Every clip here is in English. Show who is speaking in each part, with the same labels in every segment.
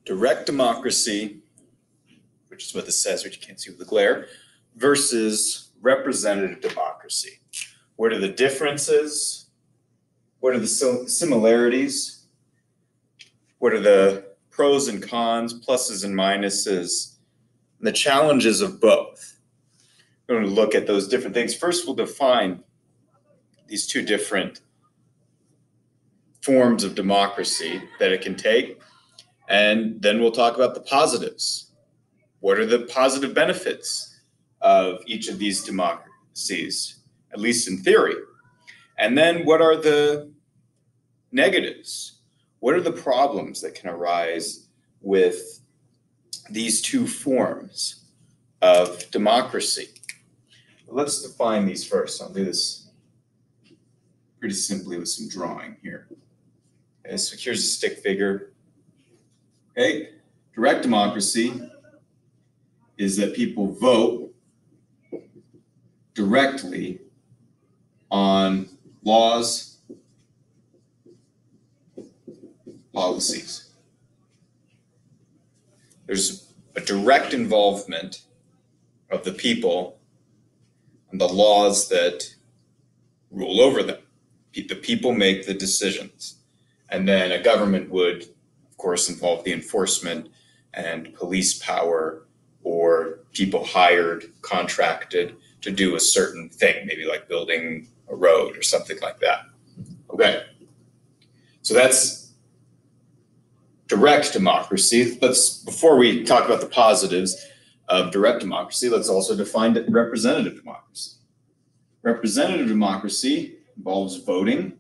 Speaker 1: direct democracy, which is what this says, which you can't see with the glare, versus representative democracy. What are the differences? What are the similarities? What are the pros and cons, pluses and minuses, and the challenges of both? We're going to look at those different things. First, we'll define these two different forms of democracy that it can take, and then we'll talk about the positives. What are the positive benefits of each of these democracies, at least in theory? And then what are the negatives? What are the problems that can arise with these two forms of democracy? Let's define these first. I'll do this pretty simply with some drawing here. Okay, so here's a stick figure. Okay, direct democracy is that people vote directly on laws, policies. There's a direct involvement of the people and the laws that rule over them. The people make the decisions. And then a government would, of course, involve the enforcement and police power or people hired, contracted to do a certain thing, maybe like building a road or something like that. Okay, so that's direct democracy. Before we talk about the positives of direct democracy, let's also define representative democracy. Representative democracy involves voting.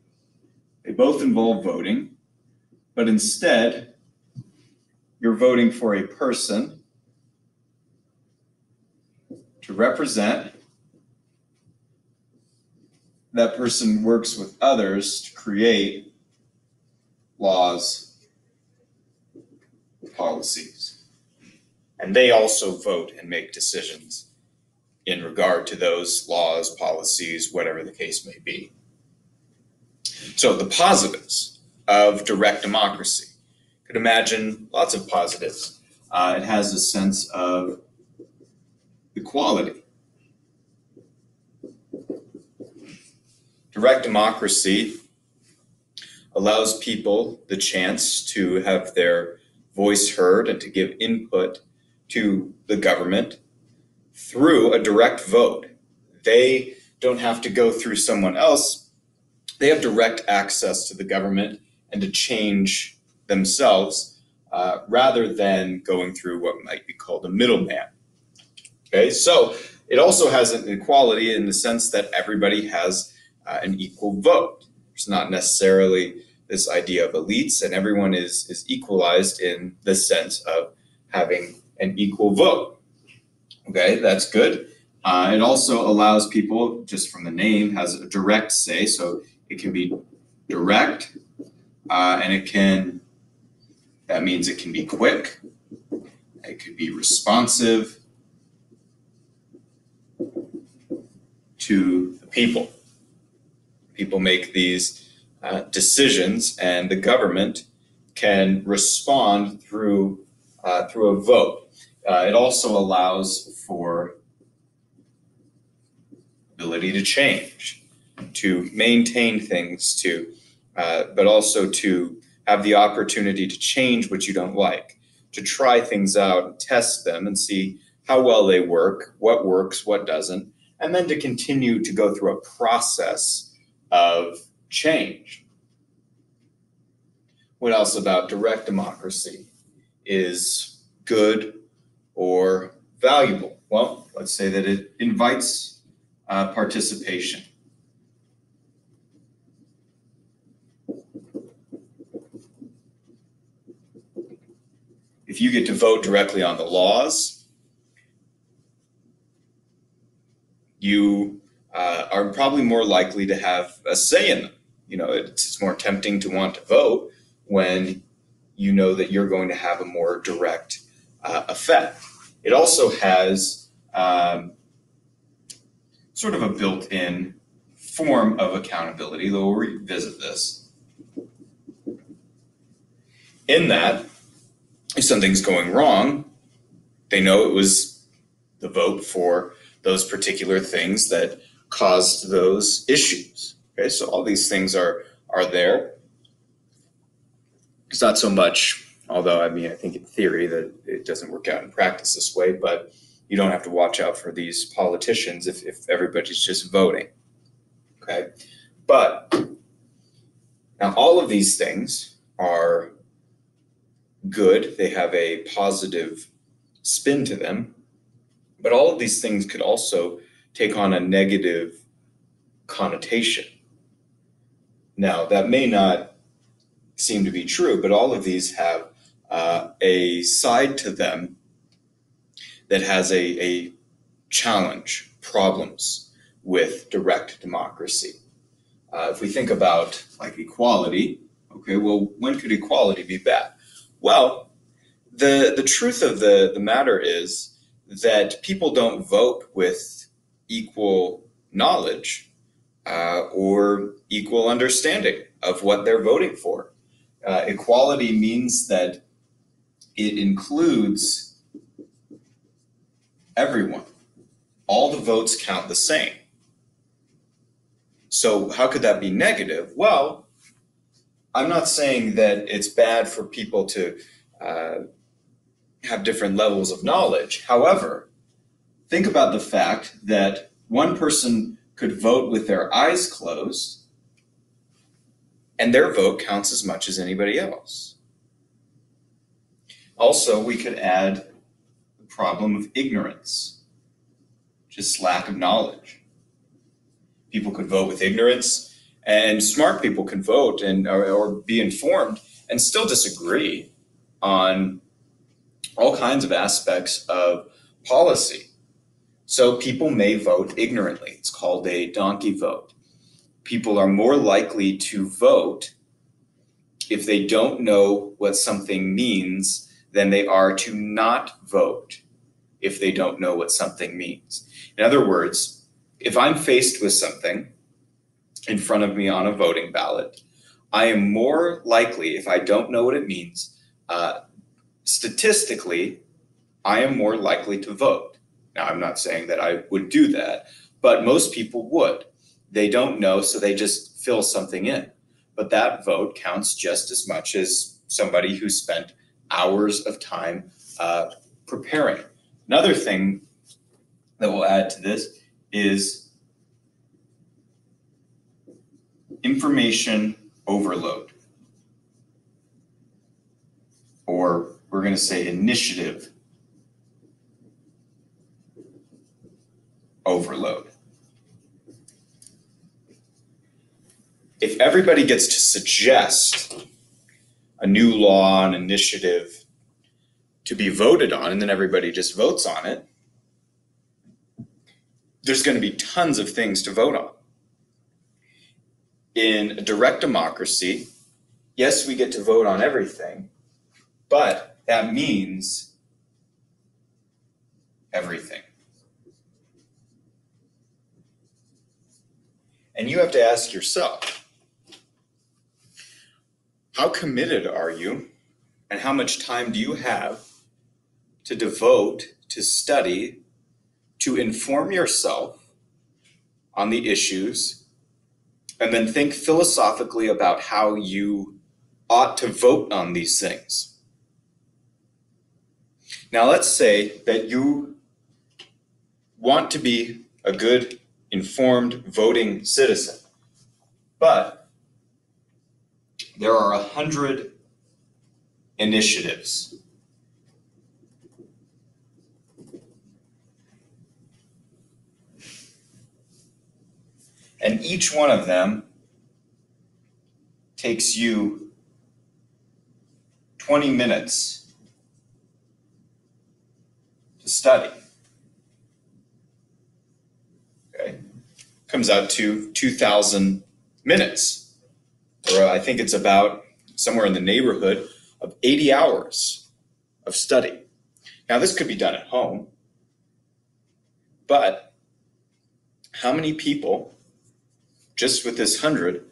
Speaker 1: They both involve voting, but instead, you're voting for a person to represent. That person works with others to create laws, policies. And they also vote and make decisions in regard to those laws, policies, whatever the case may be. So the positives of direct democracy. You could imagine lots of positives. It has a sense of equality. Direct democracy allows people the chance to have their voice heard and to give input to the government through a direct vote. They don't have to go through someone else. They have direct access to the government and to change themselves rather than going through what might be called a middleman. Okay, so it also has an equality in the sense that everybody has an equal vote. There's not necessarily this idea of elites, and everyone is equalized in the sense of having an equal vote. Okay, that's good. It also allows people, just from the name, has a direct say, so it can be direct, and that means it can be quick, it could be responsive to the people. People make these decisions, and the government can respond through a vote. It also allows for ability to change, to maintain things, but also to have the opportunity to change what you don't like, to try things out and test them and see how well they work, what works, what doesn't, and then to continue to go through a process of change. What else about direct democracy is good or valuable? Well, let's say that it invites participation. If you get to vote directly on the laws, you are probably more likely to have a say in them. You know, it's more tempting to want to vote when you know that you're going to have a more direct effect. It also has sort of a built-in form of accountability, though we'll revisit this. In that, if something's going wrong, they know it was the vote for those particular things that caused those issues. Okay, so all these things are there. It's not so much, although I think in theory that it doesn't work out in practice this way, but you don't have to watch out for these politicians if everybody's just voting. Okay, but now all of these things are good. They have a positive spin to them, but all of these things could also take on a negative connotation. Now, that may not seem to be true, but all of these have a side to them that has a challenge, problems with direct democracy. If we think about like equality, okay, well, when could equality be bad? Well, the truth of the matter is that people don't vote with equal knowledge or equal understanding of what they're voting for. Equality means that it includes everyone. All the votes count the same. So how could that be negative? Well, I'm not saying that it's bad for people to have different levels of knowledge. However, think about the fact that one person could vote with their eyes closed, and their vote counts as much as anybody else. Also, we could add the problem of ignorance, just lack of knowledge. People could vote with ignorance, and smart people can vote or be informed and still disagree on all kinds of aspects of policy. So people may vote ignorantly. It's called a donkey vote. People are more likely to vote if they don't know what something means than they are to not vote if they don't know what something means. In other words, if I'm faced with something in front of me on a voting ballot, I am more likely, if I don't know what it means, statistically, I am more likely to vote. Now, I'm not saying that I would do that, but most people would. They don't know, so they just fill something in. But that vote counts just as much as somebody who spent hours of time preparing. Another thing that we'll add to this is information overload, or we're going to say initiative overload. If everybody gets to suggest a new law, an initiative to be voted on, and then everybody just votes on it, there's going to be tons of things to vote on. In a direct democracy, yes, we get to vote on everything, but that means everything. And you have to ask yourself, how committed are you, and how much time do you have to devote to study, to inform yourself on the issues, and then think philosophically about how you ought to vote on these things? Now, let's say that you want to be a good, informed voting citizen, but there are 100 initiatives. And each one of them takes you 20 minutes to study. Okay? Comes out to 2,000 minutes, or I think it's about somewhere in the neighborhood of 80 hours of study. Now, this could be done at home, but how many people, just with this 100,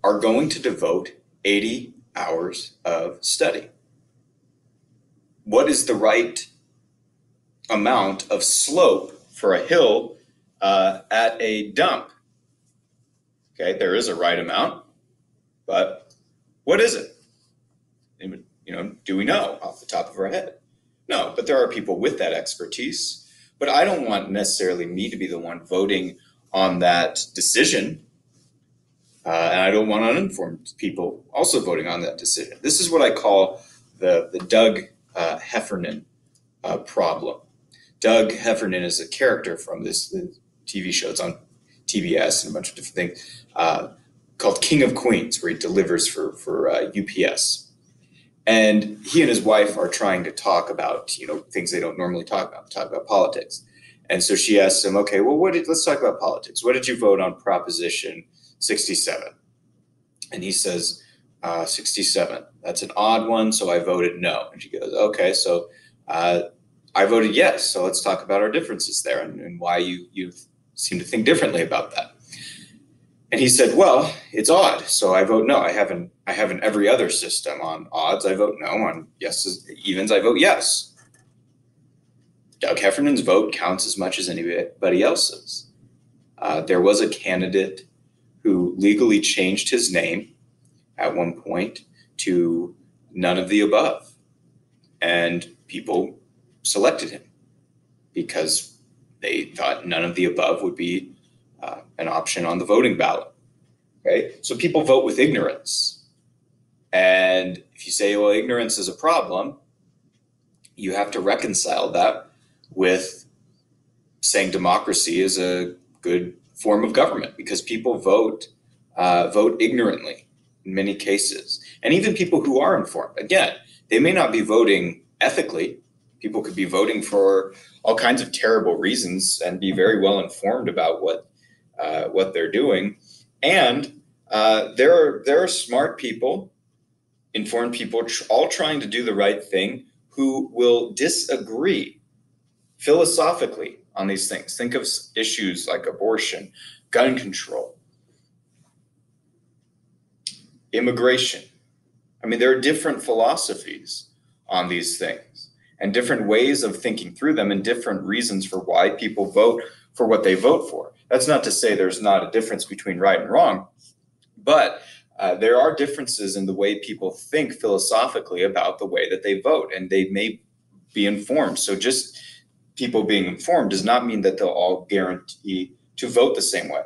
Speaker 1: are going to devote 80 hours of study? what is the right amount of slope for a hill at a dump? Okay, there is a right amount, but what is it? Do we know off the top of our head? No, but there are people with that expertise. But I don't want necessarily me to be the one voting on that decision. And I don't want uninformed people also voting on that decision. This is what I call the Doug Heffernan problem. Doug Heffernan is a character from this TV show. It's on TBS and a bunch of different things called King of Queens, where he delivers for UPS. And he and his wife are trying to talk about, things they don't normally talk about politics. And so she asks him, okay, well, let's talk about politics. What did you vote on Proposition 67? And he says, 67, that's an odd one, so I voted no. And she goes, okay, so I voted yes, so let's talk about our differences there and why you seem to think differently about that. And he said, well, it's odd, so I vote no. I have an every other system. On odds, I vote no. On yeses, evens, I vote yes. Doug Heffernan's vote counts as much as anybody else's. There was a candidate who legally changed his name at one point to none of the above. And people selected him because they thought none of the above would be an option on the voting ballot. Okay, so people vote with ignorance. And if you say, well, ignorance is a problem, you have to reconcile that with saying democracy is a good form of government, because people vote ignorantly in many cases. And even people who are informed, again, they may not be voting ethically. People could be voting for all kinds of terrible reasons and be very well informed about what they're doing. And there are smart people, informed people, all trying to do the right thing, who will disagree philosophically on these things. Think of issues like abortion, gun control, immigration. I mean, there are different philosophies on these things and different ways of thinking through them and different reasons for why people vote for what they vote for. That's not to say there's not a difference between right and wrong, but there are differences in the way people think philosophically about the way that they vote, and they may be informed. So just people being informed does not mean that they'll all guarantee to vote the same way.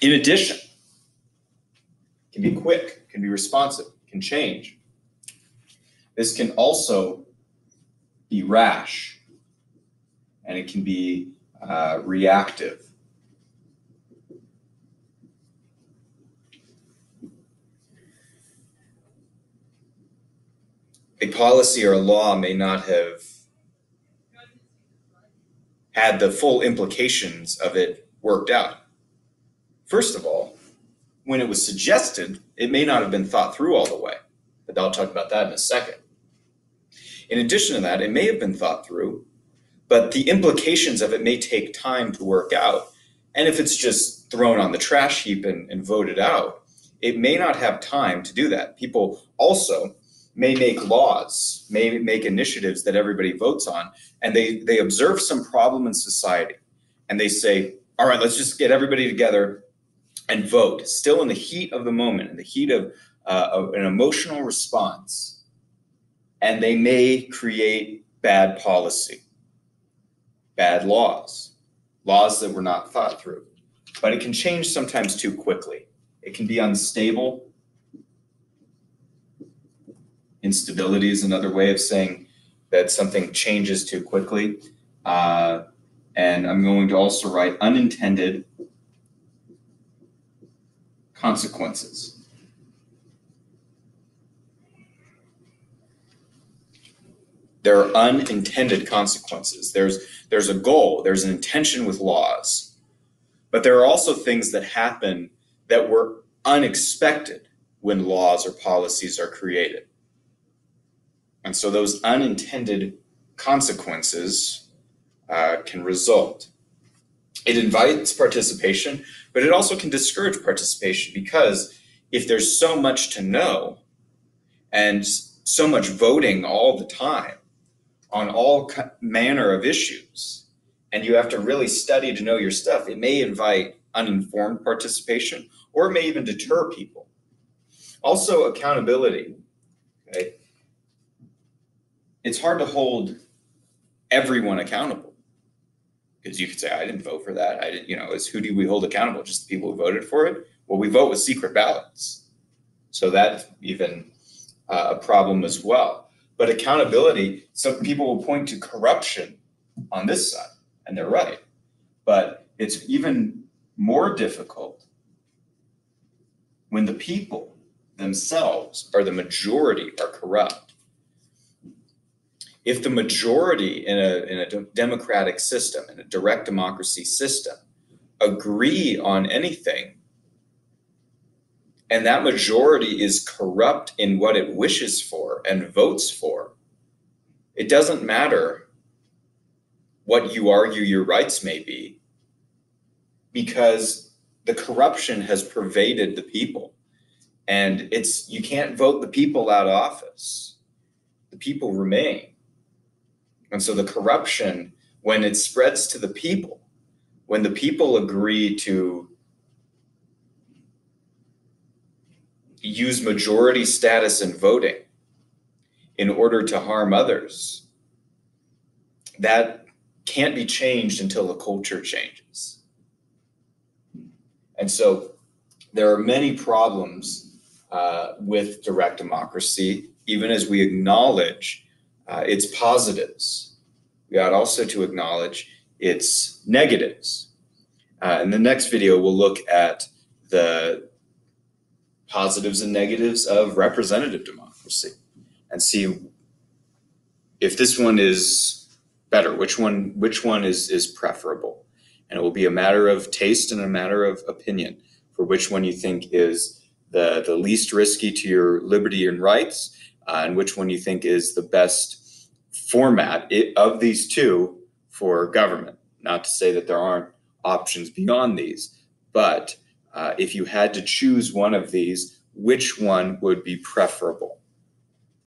Speaker 1: In addition, it can be quick, can be responsive, can change. This can also be rash, and it can be reactive. A policy or a law may not have had the full implications of it worked out. First of all, when it was suggested, it may not have been thought through all the way, but I'll talk about that in a second. In addition to that, it may have been thought through, but the implications of it may take time to work out. And if it's just thrown on the trash heap and voted out, it may not have time to do that. People also may make laws, may make initiatives that everybody votes on, and they observe some problem in society, and they say, all right, let's just get everybody together and vote, still in the heat of the moment, in the heat of an emotional response, and they may create bad policy, bad laws that were not thought through. But it can change sometimes too quickly. It can be unstable. Instability is another way of saying that something changes too quickly. And I'm going to also write unintended consequences. There are unintended consequences. There's a goal, there's an intention with laws, but there are also things that happen that were unexpected when laws or policies are created. And so those unintended consequences can result. It invites participation, but it also can discourage participation, because if there's so much to know and so much voting all the time on all manner of issues, and you have to really study to know your stuff, it may invite uninformed participation, or it may even deter people. Also, accountability. Okay? It's hard to hold everyone accountable, because you could say, I didn't vote for that. I didn't, who do we hold accountable? Just the people who voted for it? Well, we vote with secret ballots. So that's even a problem as well. But accountability, some people will point to corruption on this side, and they're right. But it's even more difficult when the people themselves are the majority, are corrupt. If the majority in a democratic system, in a direct democracy system, agree on anything, and that majority is corrupt in what it wishes for and votes for, it doesn't matter what you argue your rights may be, because the corruption has pervaded the people. And you can't vote the people out of office. The people remain. And so the corruption, when it spreads to the people, when the people agree to use majority status in voting in order to harm others, that can't be changed until the culture changes. And so there are many problems with direct democracy, even as we acknowledge its positives. We ought also to acknowledge its negatives. In the next video, we'll look at the positives and negatives of representative democracy and see if this one is better, which one is preferable. And it will be a matter of taste and a matter of opinion for which one you think is the least risky to your liberty and rights, and which one you think is the best format of these two for government. Not to say that there aren't options beyond these, but if you had to choose one of these, which one would be preferable?